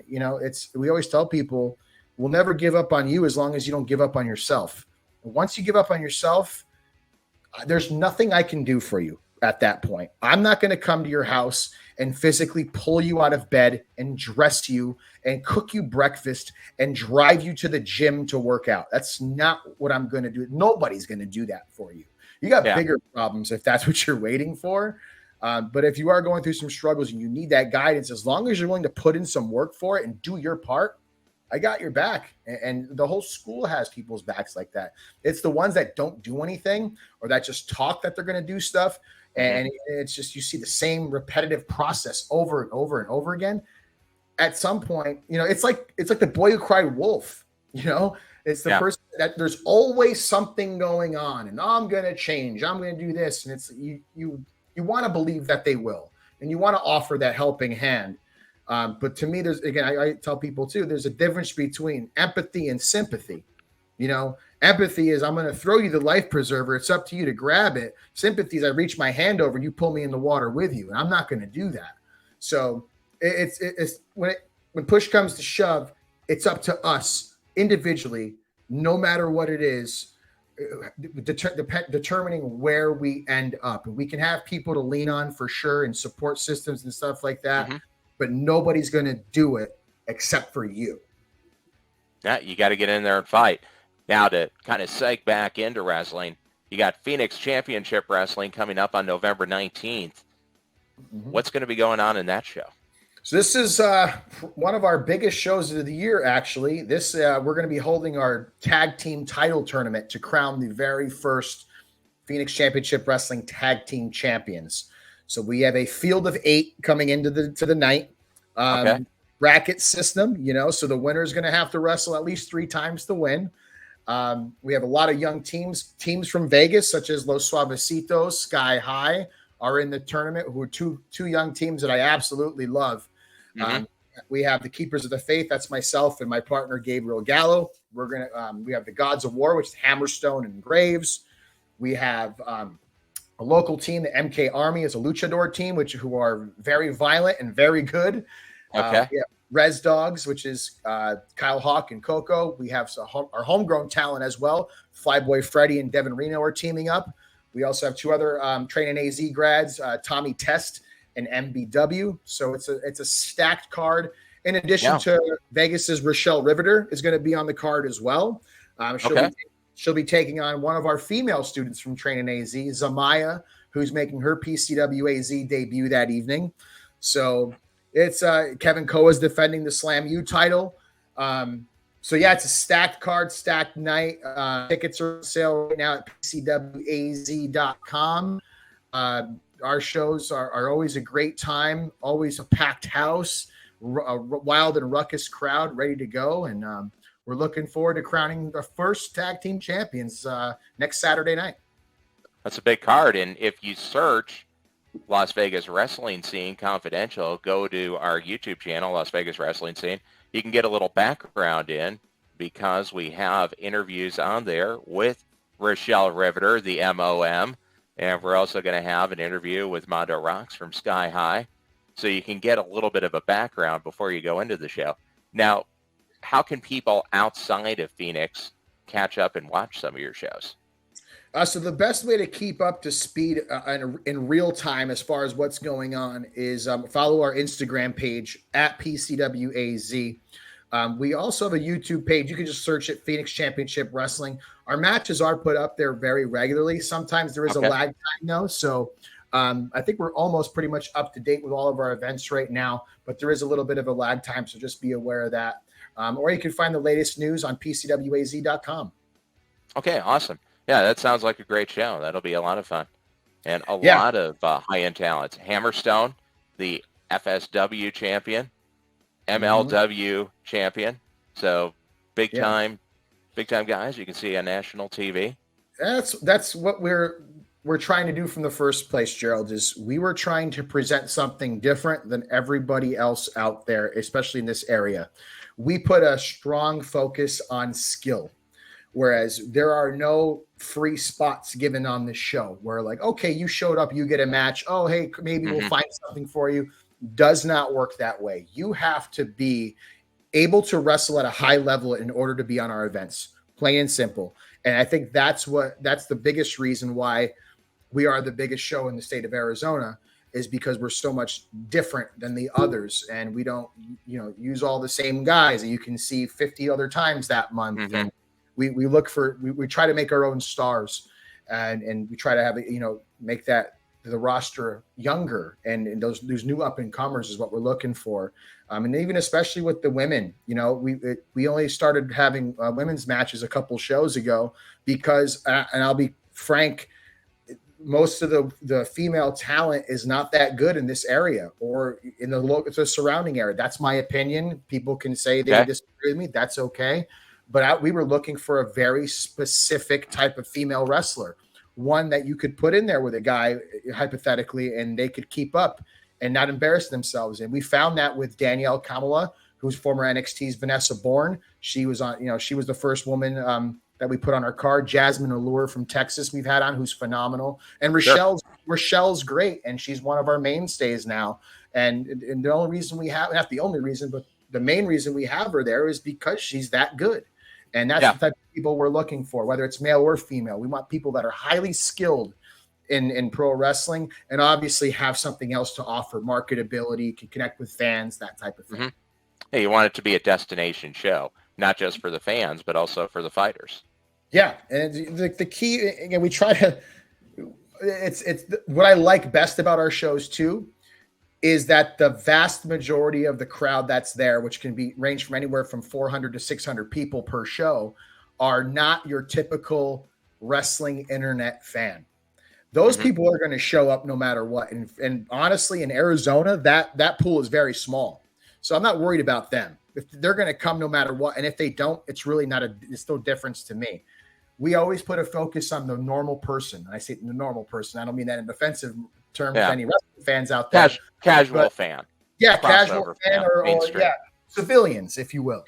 we always tell people, we'll never give up on you as long as you don't give up on yourself. And once you give up on yourself, there's nothing I can do for you at that point. I'm not going to come to your house and physically pull you out of bed and dress you and cook you breakfast and drive you to the gym to work out. That's not what I'm going to do. Nobody's going to do that for you. You got bigger problems if that's what you're waiting for. But if you are going through some struggles and you need that guidance, as long as you're willing to put in some work for it and do your part, I got your back. And the whole school has people's backs like that. It's the ones that don't do anything or that just talk that they're going to do stuff. And it's just, you see the same repetitive process over and over and over again. At some point, it's like the boy who cried wolf, it's the person that there's always something going on and I'm going to change. I'm going to do this. And it's, you want to believe that they will, and you want to offer that helping hand. But to me, I tell people too, there's a difference between empathy and sympathy. Empathy is, I'm going to throw you the life preserver. It's up to you to grab it. Sympathy is, I reach my hand over and you pull me in the water with you. And I'm not going to do that. So it's when push comes to shove, it's up to us individually, no matter what it is, determining where we end up. And we can have people to lean on for sure and support systems and stuff like that. But nobody's going to do it except for you. Yeah, you got to get in there and fight. Now, to kind of seg back into wrestling, you got Phoenix Championship Wrestling coming up on November 19th. What's going to be going on in that show? So this is one of our biggest shows of the year, actually. We're going to be holding our tag team title tournament to crown the very first Phoenix Championship Wrestling Tag Team Champions. So we have a field of 8 coming into the night. Okay. Bracket system, so the winner is going to have to wrestle at least 3 times to win. We have a lot of young teams from Vegas, such as Los Suavecitos, Sky High, are in the tournament, who are two young teams that I absolutely love. Mm-hmm. We have the Keepers of the Faith. That's myself and my partner, Gabriel Gallo. We have the Gods of War, which is Hammerstone and Graves. We have a local team, the MK Army, is a luchador team, who are very violent and very good. Okay. We have Res Dogs, which is Kyle Hawk and Coco. We have our homegrown talent as well. Flyboy Freddy and Devin Reno are teaming up. We also have 2 other training AZ grads, Tommy Test and MBW. So it's a stacked card. In addition to Vegas's Rochelle Riveter is going to be on the card as well. She'll be taking on one of our female students from Training AZ, Zamaya, who's making her PCW AZ debut that evening. So it's Kevin Koa is defending the Slam U title. It's a stacked card, stacked night. Tickets are on sale right now at PCWAZ.com. Our shows are always a great time, always a packed house, a wild and ruckus crowd ready to go. And we're looking forward to crowning the first tag team champions next Saturday night. That's a big card. And if you search Las Vegas Wrestling Scene Confidential, go to our YouTube channel, Las Vegas Wrestling Scene. You can get a little background in, because we have interviews on there with Rochelle Riveter, the MOM, and we're also going to have an interview with Mondo Rocks from Sky High. So you can get a little bit of a background before you go into the show. Now, how can people outside of Phoenix catch up and watch some of your shows? So the best way to keep up to speed in real time as far as what's going on is follow our Instagram page at PCWAZ. We also have a YouTube page. You can just search it, Phoenix Championship Wrestling. Our matches are put up there very regularly. Sometimes there is a lag time, though. So I think we're almost pretty much up to date with all of our events right now, but there is a little bit of a lag time, so just be aware of that. Or you can find the latest news on PCWAZ.com. Okay, awesome. Yeah, that sounds like a great show. That'll be a lot of fun. And a lot of high-end talents. Hammerstone, the FSW champion, MLW champion. So big time guys you can see on national TV. That's what we're trying to do from the first place, Gerald, is we were trying to present something different than everybody else out there, especially in this area. We put a strong focus on skill. Whereas there are no free spots given on the show where, like, okay, you showed up, you get a match. Oh, hey, maybe we'll find something for you. Does not work that way. You have to be able to wrestle at a high level in order to be on our events, plain and simple. And I think that's the biggest reason why we are the biggest show in the state of Arizona, is because we're so much different than the others. And we don't, use all the same guys that you can see 50 other times that month. And we look for, we try to make our own stars, and we try to have, make that the roster younger, and those new up and comers is what we're looking for. And even especially with the women, we only started having women's matches a couple shows ago because, and I'll be frank, most of the female talent is not that good in this area or in the surrounding area. That's my opinion. People can say they disagree with me. That's okay. But we were looking for a very specific type of female wrestler, one that you could put in there with a guy, hypothetically, and they could keep up and not embarrass themselves. And we found that with Danielle Kamala, who's former NXT's Vanessa Bourne. She was on, she was the first woman that we put on our card. Jasmine Allure from Texas we've had on, who's phenomenal. And Rochelle's great, and she's one of our mainstays now. And the only reason we have, not the only reason, but the main reason we have her there is because she's that good. And that's the type of people we're looking for, whether it's male or female. We want people that are highly skilled in pro wrestling and obviously have something else to offer, marketability, can connect with fans, that type of thing. Hey, you want it to be a destination show, not just for the fans, but also for the fighters. Yeah. And the key, again, we try to, it's what I like best about our shows too, is that the vast majority of the crowd that's there, which can be range from anywhere from 400 to 600 people per show, are not your typical wrestling internet fan. Those people are going to show up no matter what. And honestly, in Arizona, that pool is very small. So I'm not worried about them. If they're going to come no matter what, and if they don't, it's really it's no difference to me. We always put a focus on the normal person. And I say the normal person. I don't mean that in an offensive term to any wrestling fans out there. Casual fan. Yeah, casual fan or civilians, if you will.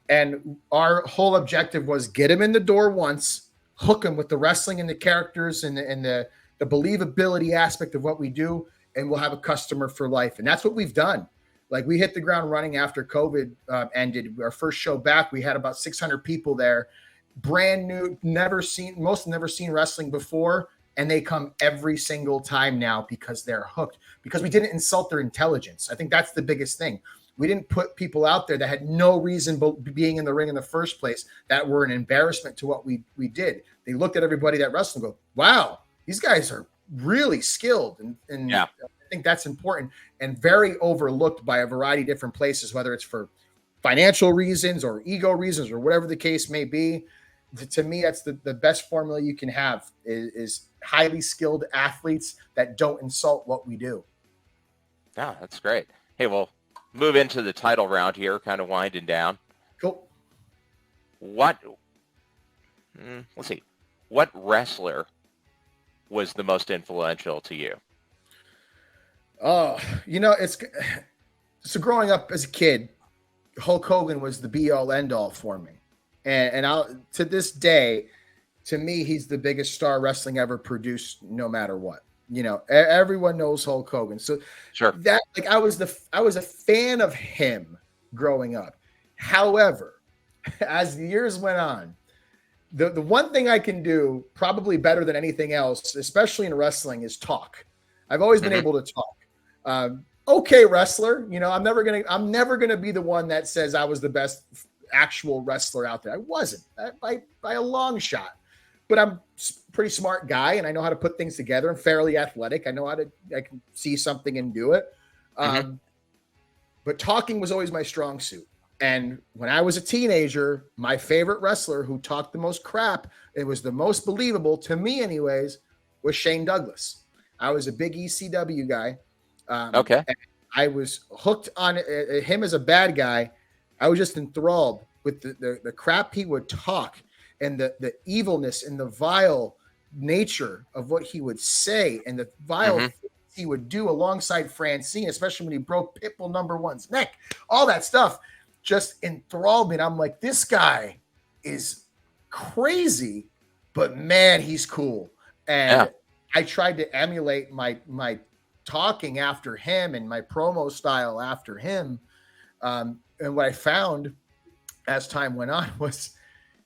And our whole objective was get them in the door once, hook them with the wrestling and the characters and the believability aspect of what we do, and we'll have a customer for life. And that's what we've done. Like, we hit the ground running after COVID ended. Our first show back, we had about 600 people there, brand new, most never seen wrestling before. And they come every single time now because they're hooked, because we didn't insult their intelligence. I think that's the biggest thing. We didn't put people out there that had no reason being in the ring in the first place, that were an embarrassment to what we did. They looked at everybody that wrestled and go, wow, these guys are really skilled. And I think that's important and very overlooked by a variety of different places, whether it's for financial reasons or ego reasons or whatever the case may be. To me, that's the best formula you can have is highly skilled athletes that don't insult what we do. Yeah, that's great. Hey, we'll move into the title round here, kind of winding down. Cool. Let's see. What wrestler was the most influential to you? Oh, so growing up as a kid, Hulk Hogan was the be-all, end-all for me. And to this day, to me, he's the biggest star wrestling ever produced, no matter what. Everyone knows Hulk Hogan. So sure, that I was a fan of him growing up. However, as the years went on, the one thing I can do probably better than anything else, especially in wrestling, is talk. I've always been able to talk. Okay, wrestler. I'm never gonna be the one that says I was the best actual wrestler out there. I wasn't by a long shot, but I'm a pretty smart guy and I know how to put things together. I'm fairly athletic. I can see something and do it. But talking was always my strong suit. And when I was a teenager, my favorite wrestler who talked the most crap, it was the most believable to me anyways, was Shane Douglas. I was a big ECW guy. Okay. I was hooked on him as a bad guy. I was just enthralled with the crap he would talk and the evilness and the vile nature of what he would say and the vile things he would do alongside Francine, especially when he broke Pitbull #1's neck. All that stuff just enthralled me. And I'm like, this guy is crazy, but man, he's cool. And I tried to emulate my talking after him and my promo style after him. And what I found as time went on was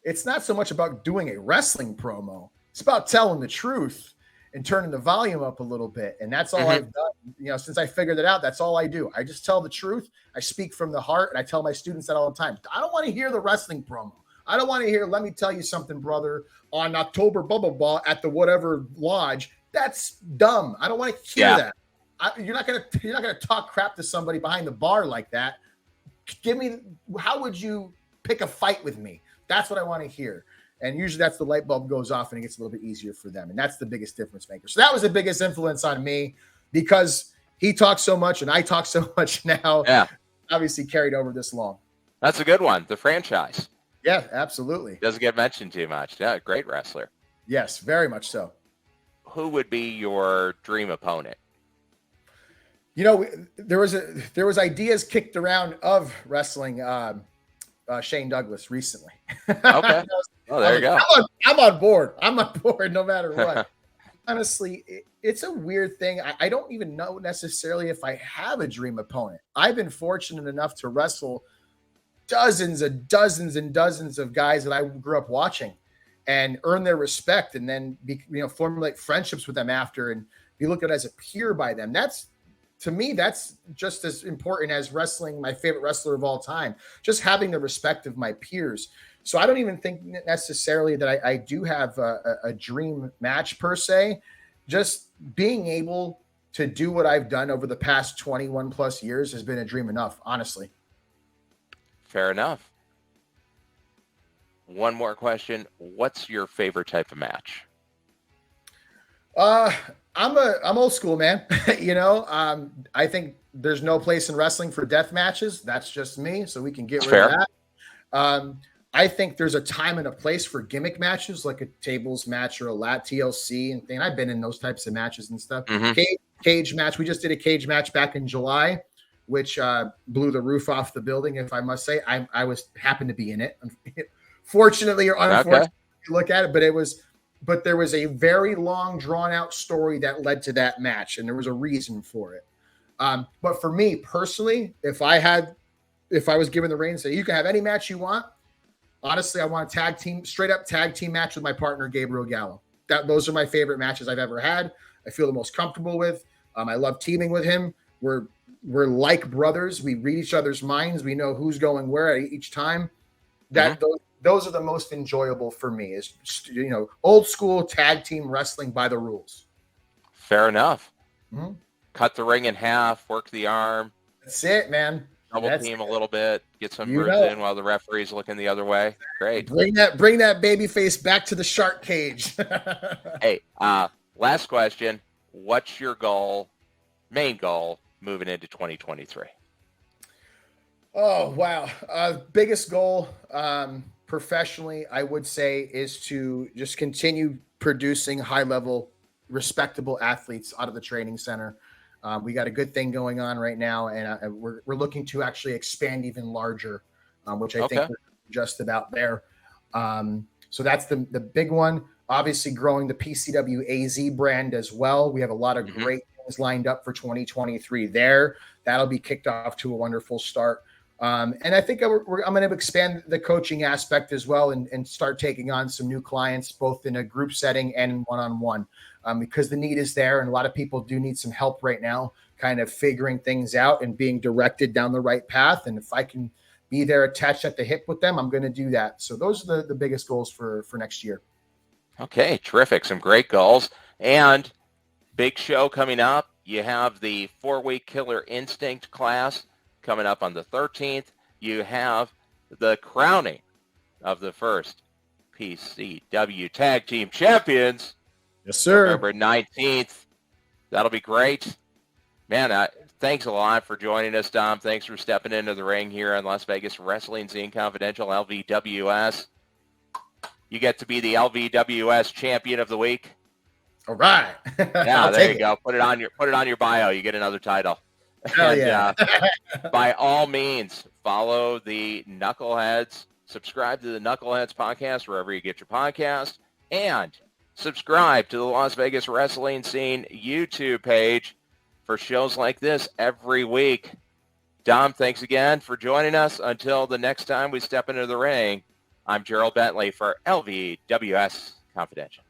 it's not so much about doing a wrestling promo. It's about telling the truth and turning the volume up a little bit. And that's all I've done. Since I figured it out, that's all I do. I just tell the truth. I speak from the heart. And I tell my students that all the time. I don't want to hear the wrestling promo. I don't want to hear, let me tell you something, brother, on October blah, blah, blah at the whatever lodge. That's dumb. I don't want to hear that. You're not gonna talk crap to somebody behind the bar like that. How would you pick a fight with me? That's what I want to hear. And usually that's the light bulb goes off and it gets a little bit easier for them. And that's the biggest difference maker. So that was the biggest influence on me because he talks so much and I talk so much now. Yeah. Obviously carried over this long. That's a good one. The franchise. Yeah, absolutely. Doesn't get mentioned too much. Yeah, great wrestler. Yes, very much so. Who would be your dream opponent? There was ideas kicked around of wrestling Shane Douglas recently. Okay. Oh, there you go. I'm on board. I'm on board no matter what. Honestly, it's a weird thing. I don't even know necessarily if I have a dream opponent. I've been fortunate enough to wrestle dozens and dozens and dozens of guys that I grew up watching and earn their respect and then formulate friendships with them after and be looked at as a peer by them. To me, that's just as important as wrestling my favorite wrestler of all time, just having the respect of my peers. So I don't even think necessarily that I do have a dream match per se. Just being able to do what I've done over the past 21 plus years has been a dream enough, honestly. Fair enough. One more question. What's your favorite type of match? Uh, I'm old school, man. I think there's no place in wrestling for death matches. That's just me, so we can get It's rid of fair. that. I think there's a time and a place for gimmick matches, like a tables match or a lat TLC and thing. I've been in those types of matches and stuff. Mm-hmm. Cage match. We just did a cage match back in July, which blew the roof off the building. If I must say, I was happened to be in it. Fortunately or Okay. unfortunately, you look at it, but there was a very long, drawn out story that led to that match, and there was a reason for it. But for me personally, if I was given the reins, say you can have any match you want. Honestly, I want a straight up tag team match with my partner Gabriel Gallo. Those are my favorite matches I've ever had. I feel the most comfortable with. I love teaming with him. We're like brothers. We read each other's minds. We know who's going where at each time. Those are the most enjoyable for me. Is old school tag team wrestling by the rules. Fair enough. Mm-hmm. Cut the ring in half, work the arm. That's it, man. Double team a little bit, get some moves in while the referee's looking the other way. Great. Bring that baby face back to the shark cage. Hey, last question. What's your main goal, moving into 2023? Oh, wow. Biggest goal professionally, I would say, is to just continue producing high-level, respectable athletes out of the training center. We got a good thing going on right now, and we're looking to actually expand even larger, which I think we're just about there. So that's the big one. Obviously, growing the PCW AZ brand as well. We have a lot of great things lined up for 2023 there. That'll be kicked off to a wonderful start. And I think I'm going to expand the coaching aspect as well and start taking on some new clients, both in a group setting and in one-on-one, because the need is there. And a lot of people do need some help right now, kind of figuring things out and being directed down the right path. And if I can be there attached at the hip with them, I'm going to do that. So those are the biggest goals for next year. Okay, terrific. Some great goals. And big show coming up. You have the 4-week Killer Instinct class coming up on the 13th. You have the crowning of the first PCW Tag Team Champions. Yes, sir. November 19th. That'll be great. Man, thanks a lot for joining us, Dom. Thanks for stepping into the ring here on Las Vegas Wrestling Scene Confidential, LVWS. You get to be the LVWS Champion of the Week. All right. Yeah, there you go. Put it on your bio. You get another title. Hell yeah. By all means, follow the Knuckleheads. Subscribe to the Knuckleheads podcast wherever you get your podcast. And subscribe to the Las Vegas Wrestling Scene YouTube page for shows like this every week. Dom, thanks again for joining us. Until the next time we step into the ring, I'm Gerald Bentley for LVWS Confidential.